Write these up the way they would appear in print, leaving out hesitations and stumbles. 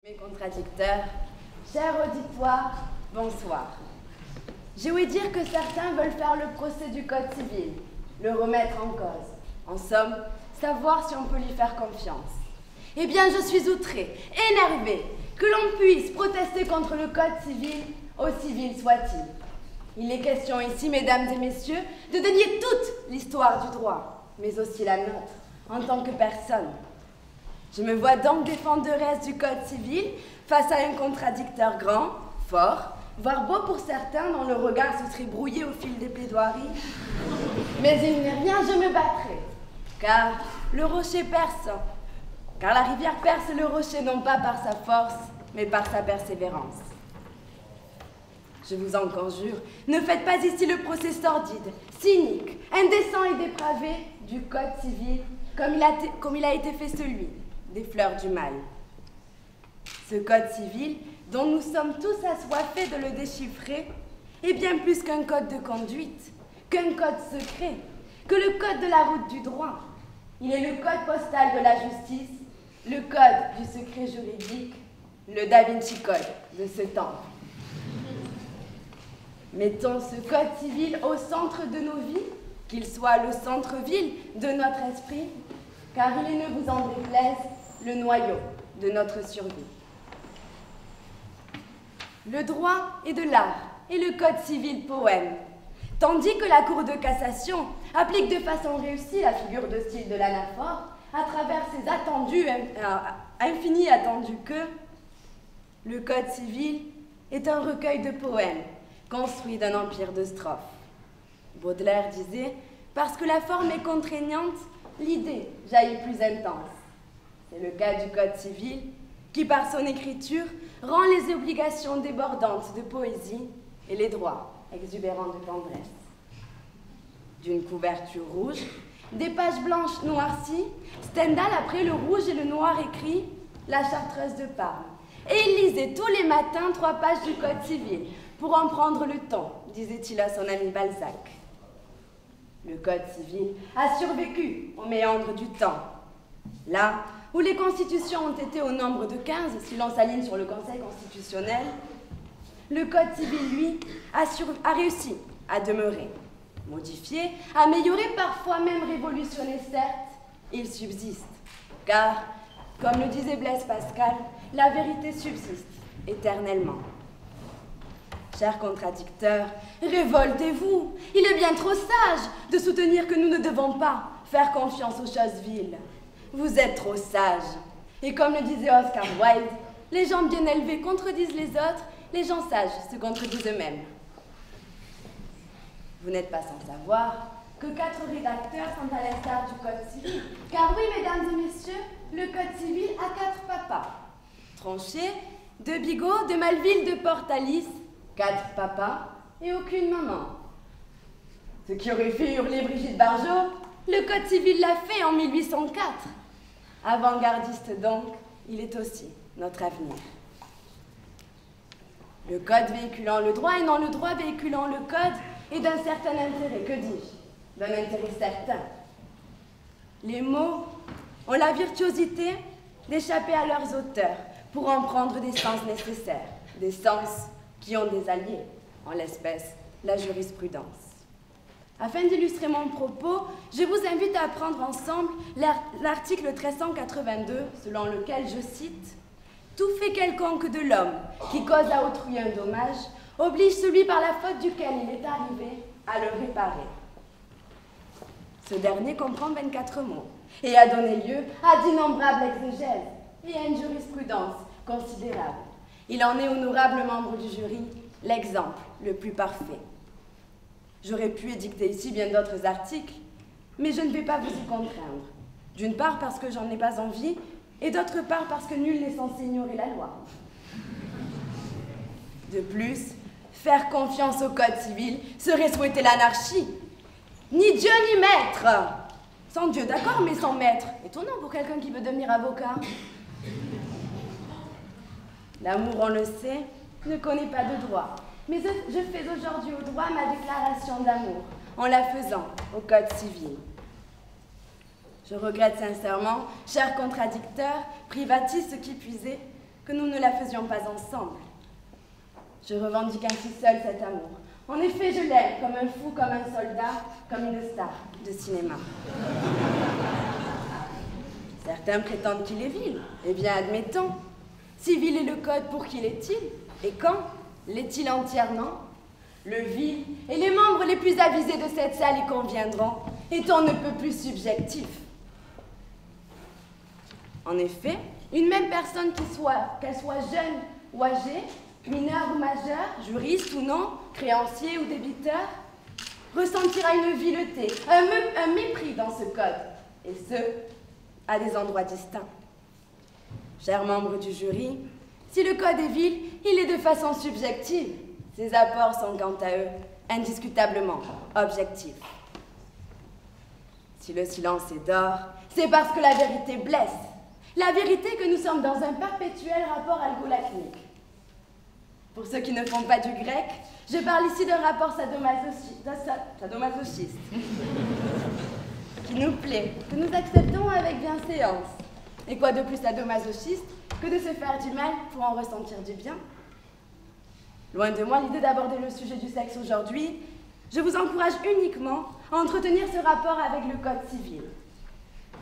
Mes contradicteurs, cher auditoire, bonsoir. J'ai ouï dire que certains veulent faire le procès du Code civil, le remettre en cause. En somme, savoir si on peut lui faire confiance. Eh bien, je suis outrée, énervée, que l'on puisse protester contre le Code civil, aussi vil soit-il. Il est question ici, mesdames et messieurs, de dénier toute l'histoire du droit, mais aussi la nôtre, en tant que personne. Je me vois donc défenderesse du Code civil face à un contradicteur grand, fort, voire beau pour certains dont le regard se serait brouillé au fil des plaidoiries. Mais il n'est rien, je me battrai, car le rocher perce, car la rivière perce le rocher non pas par sa force, mais par sa persévérance. Je vous en conjure, ne faites pas ici le procès sordide, cynique, indécent et dépravé du Code civil, comme il a été fait celui des fleurs du mal. Ce Code civil, dont nous sommes tous assoiffés de le déchiffrer, est bien plus qu'un code de conduite, qu'un code secret, que le code de la route du droit. Il est le code postal de la justice, le code du secret juridique, le Da Vinci Code de ce temps. Mettons ce Code civil au centre de nos vies, qu'il soit le centre-ville de notre esprit, car il est, ne vous en déplaise, le noyau de notre survie. Le droit est de l'art et le Code civil poème, tandis que la Cour de cassation applique de façon réussie la figure de style de l'anaphore à travers ses infinis attendus que le Code civil est un recueil de poèmes construit d'un empire de strophes. Baudelaire disait « Parce que la forme est contraignante, l'idée jaillit plus intense ». C'est le cas du Code civil qui, par son écriture, rend les obligations débordantes de poésie et les droits exubérants de tendresse. D'une couverture rouge, des pages blanches noircies, Stendhal, après le rouge et le noir, écrit « La Chartreuse de Parme ». Et il lisait tous les matins 3 pages du Code civil pour en prendre le temps, disait-il à son ami Balzac. Le Code civil a survécu aux méandres du temps. Là où les constitutions ont été au nombre de 15, si l'on s'aligne sur le Conseil constitutionnel, le Code civil, lui, a réussi à demeurer. Modifié, amélioré, parfois même révolutionné, certes, il subsiste. Car, comme le disait Blaise Pascal, la vérité subsiste éternellement. Chers contradicteurs, révoltez-vous. Il est bien trop sage de soutenir que nous ne devons pas faire confiance aux choses viles. Vous êtes trop sages. Et comme le disait Oscar Wilde, les gens bien élevés contredisent les autres, les gens sages se contredisent eux-mêmes. Vous n'êtes pas sans savoir que 4 rédacteurs sont à l'instar du Code civil. Car oui, mesdames et messieurs, le Code civil a 4 papas. Tronchet, de Bigot, de Malville, de Portalis, 4 papas et aucune maman. Ce qui aurait fait hurler Brigitte Bardot, le Code civil l'a fait en 1804. Avant-gardiste donc, il est aussi notre avenir. Le Code véhiculant le droit et non le droit véhiculant le Code est d'un certain intérêt, que dis-je? D'un intérêt certain. Les mots ont la virtuosité d'échapper à leurs auteurs pour en prendre des sens nécessaires, des sens qui ont des alliés, en l'espèce la jurisprudence. Afin d'illustrer mon propos, je vous invite à prendre ensemble l'article 1382, selon lequel, je cite, « Tout fait quelconque de l'homme qui cause à autrui un dommage oblige celui par la faute duquel il est arrivé à le réparer. » Ce dernier comprend 24 mots et a donné lieu à d'innombrables exégèses et à une jurisprudence considérable. Il en est honorable membre du jury, l'exemple le plus parfait. J'aurais pu édicter ici bien d'autres articles, mais je ne vais pas vous y contraindre. D'une part parce que j'en ai pas envie, et d'autre part parce que nul n'est censé ignorer la loi. De plus, faire confiance au Code civil serait souhaiter l'anarchie. Ni Dieu ni maître. Sans Dieu, d'accord, mais sans maître. Étonnant pour quelqu'un qui veut devenir avocat. L'amour, on le sait, ne connaît pas de droit. Mais je fais aujourd'hui au droit ma déclaration d'amour, en la faisant au Code civil. Je regrette sincèrement, chers contradicteurs, privatistes qui puisaient, que nous ne la faisions pas ensemble. Je revendique ainsi seul cet amour. En effet, je l'aime comme un fou, comme un soldat, comme une star de cinéma. Certains prétendent qu'il est vil. Eh bien, admettons. Si vil est le code, pour qui l'est-il? Et quand? L'est-il entièrement? Le vil et les membres les plus avisés de cette salle y conviendront, étant ne peut plus subjectif. En effet, une même personne, qu'elle soit jeune ou âgée, mineur ou majeur, juriste ou non, créancier ou débiteur, ressentira une vileté, un mépris dans ce code, et ce, à des endroits distincts. Chers membres du jury, si le code est vil, il est de façon subjective. Ses apports sont quant à eux indiscutablement objectifs. Si le silence est d'or, c'est parce que la vérité blesse. La vérité que nous sommes dans un perpétuel rapport algolacnique. Pour ceux qui ne font pas du grec, je parle ici d'un rapport sadomasochiste qui nous plaît, que nous acceptons avec bienséance. Et quoi de plus sadomasochiste que de se faire du mal pour en ressentir du bien? Loin de moi l'idée d'aborder le sujet du sexe aujourd'hui, je vous encourage uniquement à entretenir ce rapport avec le code civil.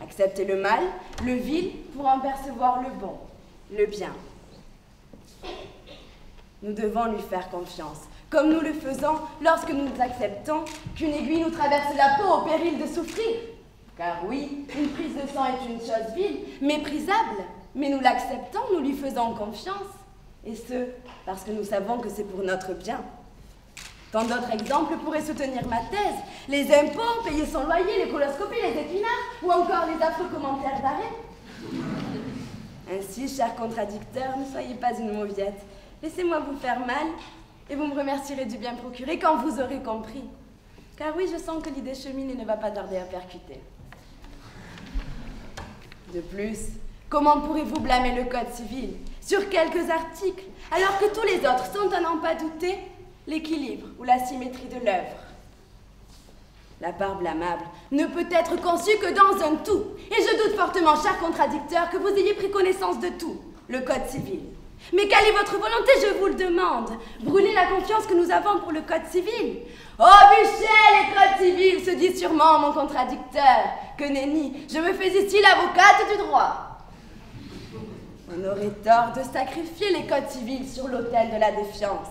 Accepter le mal, le vil, pour en percevoir le bon, le bien. Nous devons lui faire confiance, comme nous le faisons lorsque nous acceptons qu'une aiguille nous traverse la peau au péril de souffrir. Car oui, une prise de sang est une chose vile, méprisable, mais nous l'acceptons, nous lui faisons confiance. Et ce, parce que nous savons que c'est pour notre bien. Tant d'autres exemples pourraient soutenir ma thèse. Les impôts, payer son loyer, les coloscopies, les épinards, ou encore les affreux commentaires d'arrêt. Ainsi, chers contradicteurs, ne soyez pas une mauviette. Laissez-moi vous faire mal, et vous me remercierez du bien procuré quand vous aurez compris. Car oui, je sens que l'idée chemine et ne va pas tarder à percuter. De plus, comment pourrez-vous blâmer le Code civil sur quelques articles, alors que tous les autres sont à n'en pas douter l'équilibre ou la symétrie de l'œuvre? La part blâmable ne peut être conçue que dans un tout. Et je doute fortement, chers contradicteurs, que vous ayez pris connaissance de tout, le Code civil. Mais quelle est votre volonté, je vous le demande? Brûler la confiance que nous avons pour le Code civil? Oh, Buchet, les codes civils, se dit sûrement mon contradicteur. Que nenni, je me fais ici l'avocate du droit. On aurait tort de sacrifier les codes civils sur l'autel de la défiance.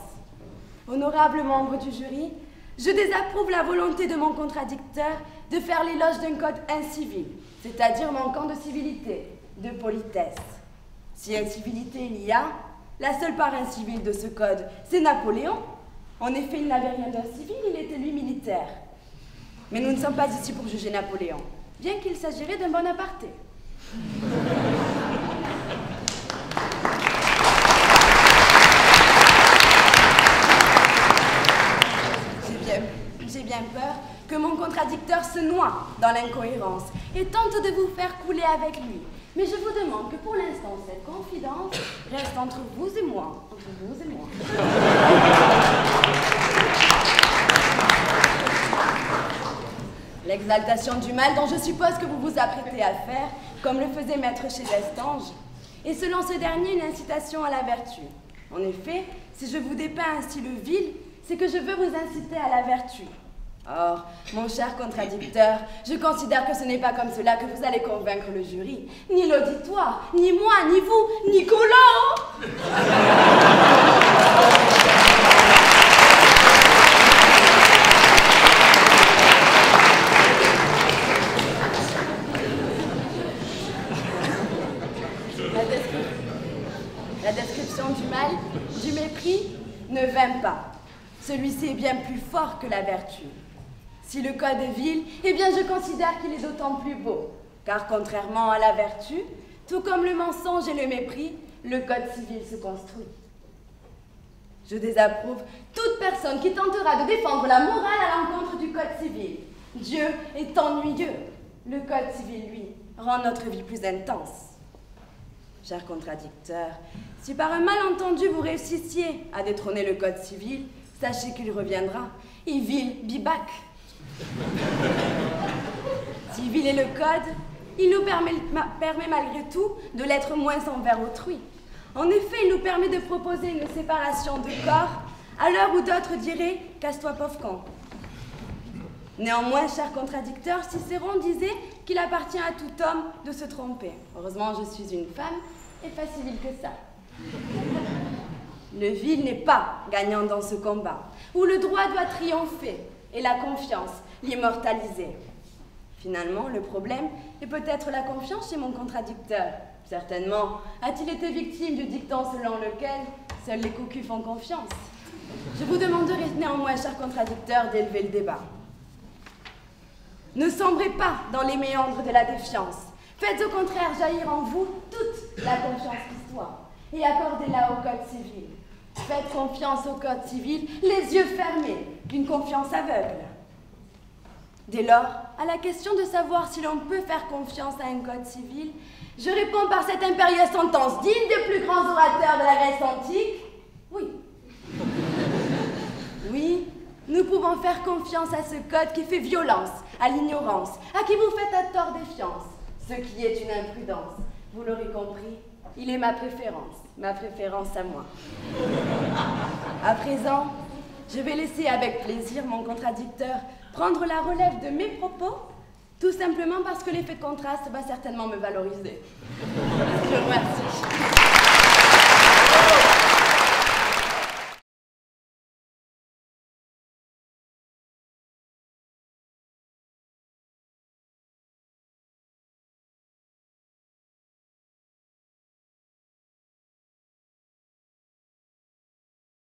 Honorables membres du jury, je désapprouve la volonté de mon contradicteur de faire l'éloge d'un code incivil, c'est-à-dire manquant de civilité, de politesse. Si incivilité il y a, la seule part incivile de ce code, c'est Napoléon. En effet, il n'avait rien d'incivil, il était lui militaire. Mais nous ne sommes pas ici pour juger Napoléon, bien qu'il s'agirait d'un bon aparté. J'ai bien peur que mon contradicteur se noie dans l'incohérence et tente de vous faire couler avec lui. Mais je vous demande que pour l'instant, cette confidence reste entre vous et moi. Entre vous et moi. L'exaltation du mal dont je suppose que vous vous apprêtez à faire, comme le faisait Maître chez Destange, est selon ce dernier une incitation à la vertu. En effet, si je vous dépeins ainsi le vil, c'est que je veux vous inciter à la vertu. Or, mon cher contradicteur, je considère que ce n'est pas comme cela que vous allez convaincre le jury, ni l'auditoire, ni moi, ni vous, ni Collot. La description du mal, du mépris, ne vint pas. Celui-ci est bien plus fort que la vertu. Si le code est vil, eh bien je considère qu'il est d'autant plus beau, car contrairement à la vertu, tout comme le mensonge et le mépris, le code civil se construit. Je désapprouve toute personne qui tentera de défendre la morale à l'encontre du code civil. Dieu est ennuyeux. Le code civil, lui, rend notre vie plus intense. Chers contradicteurs, si par un malentendu vous réussissiez à détrôner le code civil, sachez qu'il reviendra. Et vil bibac. Si vil est le code, il nous permet malgré tout de l'être moins envers autrui. En effet, il nous permet de proposer une séparation de corps, à l'heure où d'autres diraient « casse-toi pauvre con ». Néanmoins, cher contradicteur, Cicéron disait qu'il appartient à tout homme de se tromper. Heureusement, je suis une femme, et pas si vil que ça. Le vil n'est pas gagnant dans ce combat, où le droit doit triompher et la confiance l'immortaliser. Finalement, le problème est peut-être la confiance chez mon contradicteur. Certainement, a-t-il été victime du dicton selon lequel seuls les cocus font confiance? Je vous demanderai néanmoins, cher contradicteur, d'élever le débat. Ne sombrez pas dans les méandres de la défiance. Faites au contraire jaillir en vous toute la confiance qui soit et accordez-la au code civil. Faites confiance au code civil, les yeux fermés, d'une confiance aveugle. Dès lors, à la question de savoir si l'on peut faire confiance à un code civil, je réponds par cette impérieuse sentence digne des plus grands orateurs de la Grèce antique, oui. Oui, nous pouvons faire confiance à ce code qui fait violence à l'ignorance, à qui vous faites à tort défiance, ce qui est une imprudence. Vous l'aurez compris, il est ma préférence à moi. À présent, je vais laisser avec plaisir mon contradicteur prendre la relève de mes propos, tout simplement parce que l'effet de contraste va certainement me valoriser.